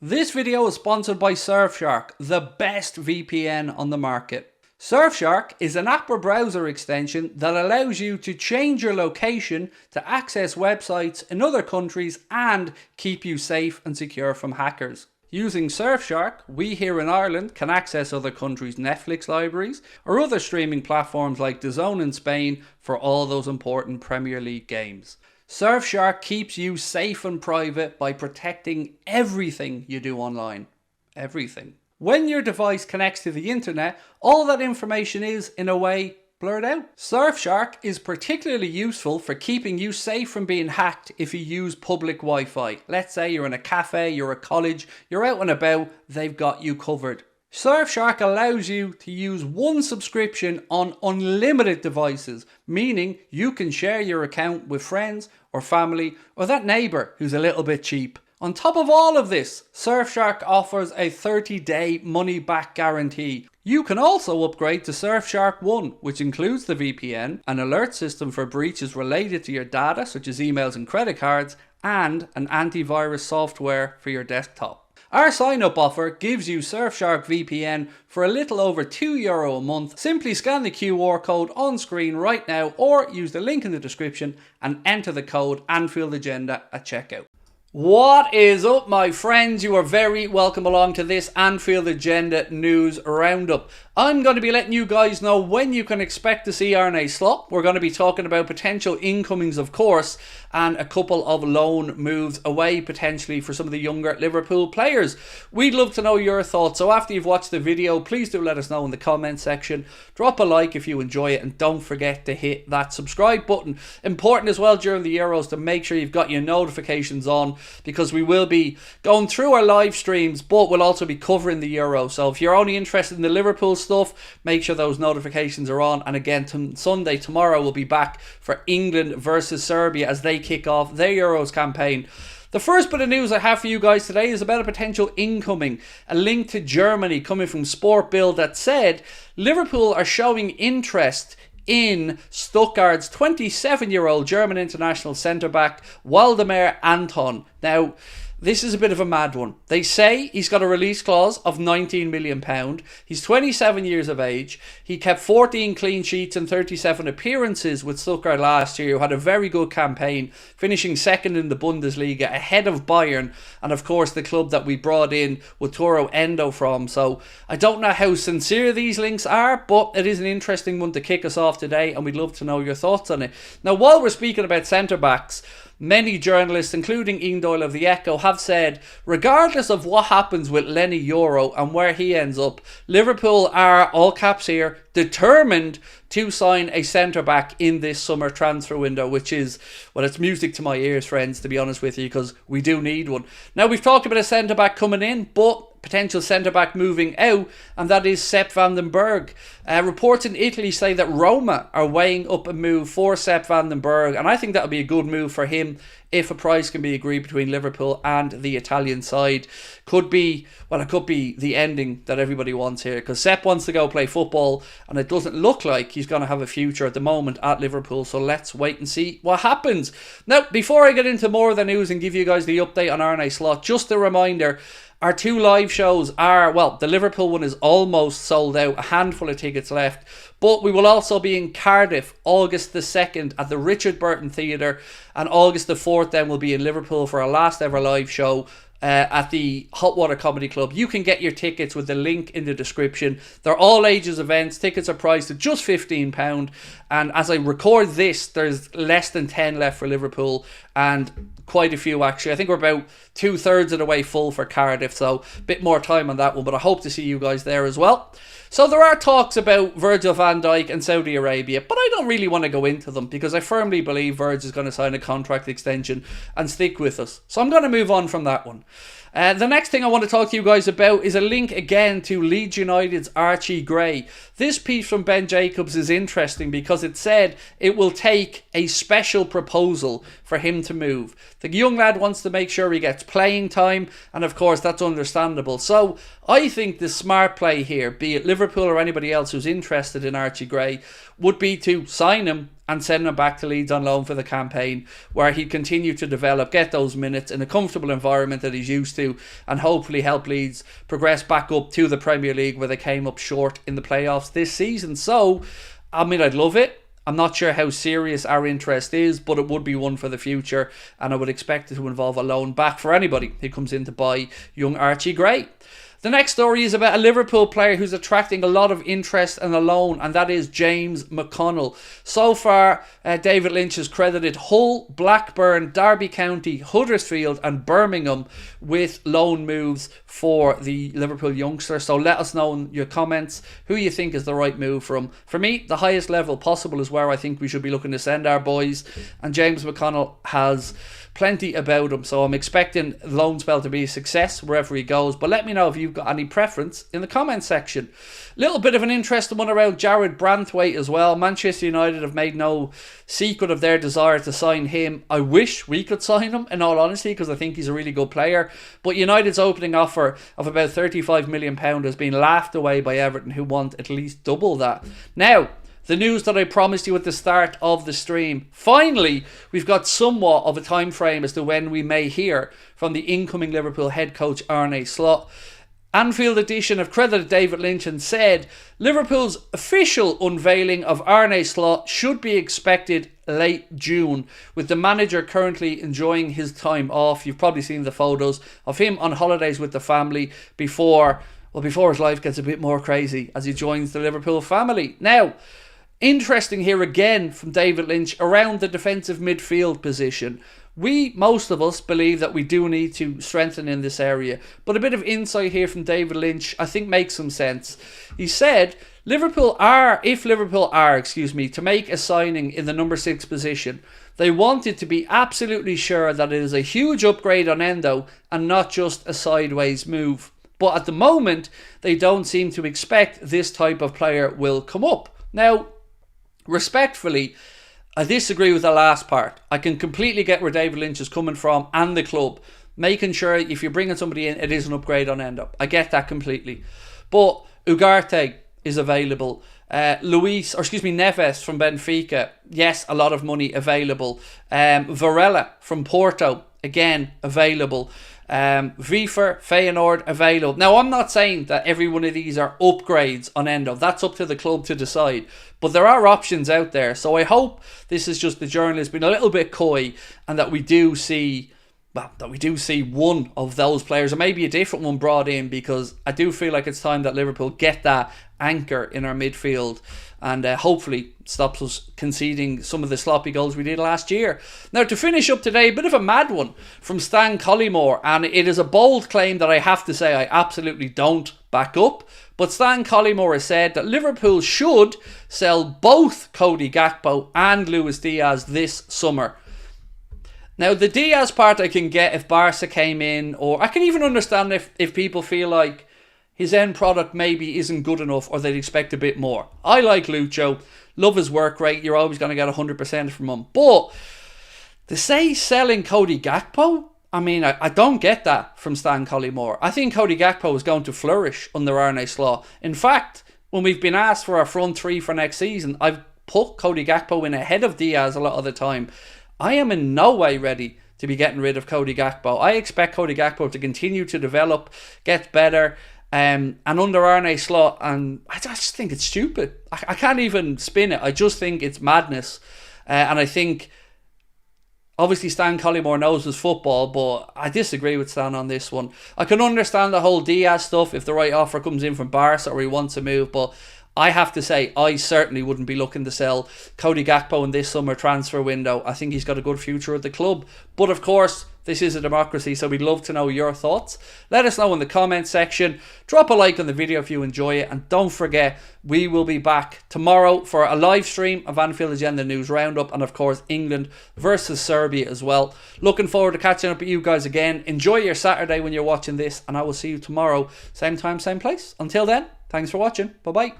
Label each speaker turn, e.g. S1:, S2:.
S1: This video is sponsored by Surfshark, the best VPN on the market. Surfshark is an app or browser extension that allows you to change your location to access websites in other countries and keep you safe and secure from hackers. Using Surfshark, we here in Ireland can access other countries' Netflix libraries or other streaming platforms like DAZN in Spain for all those important Premier League games. Surfshark keeps you safe and private by protecting everything you do online. Everything. When your device connects to the internet, all that information is, in a way, blurred out. Surfshark is particularly useful for keeping you safe from being hacked if you use public Wi-Fi. Let's say you're in a cafe, you're at college, you're out and about, they've got you covered. Surfshark allows you to use one subscription on unlimited devices, meaning you can share your account with friends or family or that neighbour who's a little bit cheap. On top of all of this, Surfshark offers a 30-day money-back guarantee. You can also upgrade to Surfshark One, which includes the VPN, an alert system for breaches related to your data such as emails and credit cards, and an antivirus software for your desktop. Our sign-up offer gives you Surfshark VPN for a little over €2 a month. Simply scan the QR code on screen right now or use the link in the description and enter the code Anfield Agenda at checkout. What is up, my friends? You are very welcome along to this Anfield Agenda news roundup. I'm going to be letting you guys know when you can expect to see Arne Slot. We're going to be talking about potential incomings, of course, and a couple of loan moves away potentially for some of the younger Liverpool players. We'd love to know your thoughts, so after you've watched the video, please do let us know in the comment section. Drop a like if you enjoy it, and don't forget to hit that subscribe button. Important as well during the Euros to make sure you've got your notifications on, because we will be going through our live streams, but we'll also be covering the Euro. So if you're only interested in the Liverpool stuff, make sure those notifications are on. And again, Sunday, tomorrow, we'll be back for England versus Serbia as they kick off their Euros campaign. The first bit of news I have for you guys today is about a potential incoming. A link to Germany coming from Sport Bild that said Liverpool are showing interest in Stuttgart's 27-year-old German international centre-back Waldemar Anton. Now, this is a bit of a mad one. They say he's got a release clause of £19 million. He's 27 years of age. He kept 14 clean sheets and 37 appearances with Stuttgart last year, who had a very good campaign, finishing second in the Bundesliga, ahead of Bayern, and of course the club that we brought in Wataru Endo from. So I don't know how sincere these links are, but it is an interesting one to kick us off today, and we'd love to know your thoughts on it. Now, while we're speaking about centre-backs, many journalists, including Ian Doyle of the Echo, have said, regardless of what happens with Lenny Euro and where he ends up, Liverpool are, all caps here, determined to sign a centre-back in this summer transfer window, which is, well, it's music to my ears, friends, to be honest with you, because we do need one. Now, we've talked about a centre-back coming in, but potential centre-back moving out, and that is Sepp van den Berg. Reports in Italy say that Roma are weighing up a move for Sepp van den Berg, and I think that would be a good move for him if a price can be agreed between Liverpool and the Italian side. Could be, well, it could be the ending that everybody wants here, because Sepp wants to go play football, and it doesn't look like he's going to have a future at the moment at Liverpool, so let's wait and see what happens. Now, before I get into more of the news and give you guys the update on Arne Slot, just a reminder, our two live shows are, well, the Liverpool one is almost sold out, a handful of tickets left, but we will also be in Cardiff August the 2nd at the Richard Burton Theatre, and August the 4th then we'll be in Liverpool for our last ever live show at the Hot Water Comedy Club. You can get your tickets with the link in the description. They're all ages events. Tickets are priced at just £15, and as I record this, there's less than 10 left for Liverpool, and quite a few actually. I think we're about 2/3 of the way full for Cardiff, so a bit more time on that one, but I hope to see you guys there as well. So there are talks about Virgil van Dijk and Saudi Arabia, but I don't really want to go into them because I firmly believe Virgil is going to sign a contract extension and stick with us. So I'm going to move on from that one. The next thing I want to talk to you guys about is a link again to Leeds United's Archie Gray. This piece from Ben Jacobs is interesting because it said it will take a special proposal for him to move. The young lad wants to make sure he gets playing time, and of course that's understandable. So I think the smart play here, be it Liverpool or anybody else who's interested in Archie Gray, would be to sign him and send him back to Leeds on loan for the campaign, where he'd continue to develop, get those minutes in a comfortable environment that he's used to, to, and hopefully help Leeds progress back up to the Premier League, where they came up short in the playoffs this season. So, I mean, I'd love it. I'm not sure how serious our interest is, but it would be one for the future, and I would expect it to involve a loan back for anybody who comes in to buy young Archie Gray. The next story is about a Liverpool player who's attracting a lot of interest and a loan, and that is James McConnell. So far, David Lynch has credited Hull, Blackburn, Derby County, Huddersfield and Birmingham with loan moves for the Liverpool youngster. So let us know in your comments who you think is the right move for him. For me, the highest level possible is where I think we should be looking to send our boys, and James McConnell has plenty about him, so I'm expecting the loan spell to be a success wherever he goes. But let me know if you've got any preference in the comment section. Little bit of an interesting one around Jared Branthwaite as well. Manchester United have made no secret of their desire to sign him. I wish we could sign him, in all honesty, because I think he's a really good player. But United's opening offer of about £35 million has been laughed away by Everton, who want at least double that. Now, the news that I promised you at the start of the stream. Finally, we've got somewhat of a time frame as to when we may hear from the incoming Liverpool head coach Arne Slot. Anfield Edition have credited David Lynch and said Liverpool's official unveiling of Arne Slot should be expected late June, with the manager currently enjoying his time off. You've probably seen the photos of him on holidays with the family before his life gets a bit more crazy as he joins the Liverpool family. Now, interesting here again from David Lynch around the defensive midfield position. Most of us believe that we do need to strengthen in this area, but a bit of insight here from David Lynch I think makes some sense. He said, if Liverpool are to make a signing in the number 6 position, they wanted to be absolutely sure that it is a huge upgrade on Endo and not just a sideways move. But at the moment, they don't seem to expect this type of player will come up. Now, respectfully, I disagree with the last part. I can completely get where David Lynch is coming from and the club, making sure if you're bringing somebody in, it is an upgrade on end up. I get that completely. But Ugarte is available. Neves from Benfica, yes, a lot of money available. Varela from Porto, again, available. Wiefer, Feyenoord, available. Now, I'm not saying that every one of these are upgrades on Endo. That's up to the club to decide. But there are options out there. So I hope this is just the journalist being a little bit coy, and that we do see one of those players, or maybe a different one brought in, because I do feel like it's time that Liverpool get that anchor in our midfield, and hopefully stops us conceding some of the sloppy goals we did last year. Now, to finish up today, a bit of a mad one from Stan Collymore, and it is a bold claim that I have to say I absolutely don't back up. But Stan Collymore has said that Liverpool should sell both Cody Gakpo and Luis Diaz this summer. Now, the Diaz part I can get if Barca came in, or I can even understand if people feel like his end product maybe isn't good enough, or they'd expect a bit more. I like Lucho, love his work rate, you're always going to get 100% from him. But to say selling Cody Gakpo, I mean, I don't get that from Stan Collymore. I think Cody Gakpo is going to flourish under Arne Slot. In fact, when we've been asked for our front three for next season, I've put Cody Gakpo in ahead of Diaz a lot of the time. I am in no way ready to be getting rid of Cody Gakpo. I expect Cody Gakpo to continue to develop, get better, and under Arne Slot, and I just think it's stupid. I can't even spin it. I just think it's madness. And I think, obviously, Stan Collymore knows his football, but I disagree with Stan on this one. I can understand the whole Diaz stuff if the right offer comes in from Barca or he wants to move, but I have to say, I certainly wouldn't be looking to sell Cody Gakpo in this summer transfer window. I think he's got a good future at the club. But of course, this is a democracy, so we'd love to know your thoughts. Let us know in the comment section. Drop a like on the video if you enjoy it. And don't forget, we will be back tomorrow for a live stream of Anfield Agenda News Roundup. And of course, England versus Serbia as well. Looking forward to catching up with you guys again. Enjoy your Saturday when you're watching this. And I will see you tomorrow. Same time, same place. Until then, thanks for watching. Bye-bye.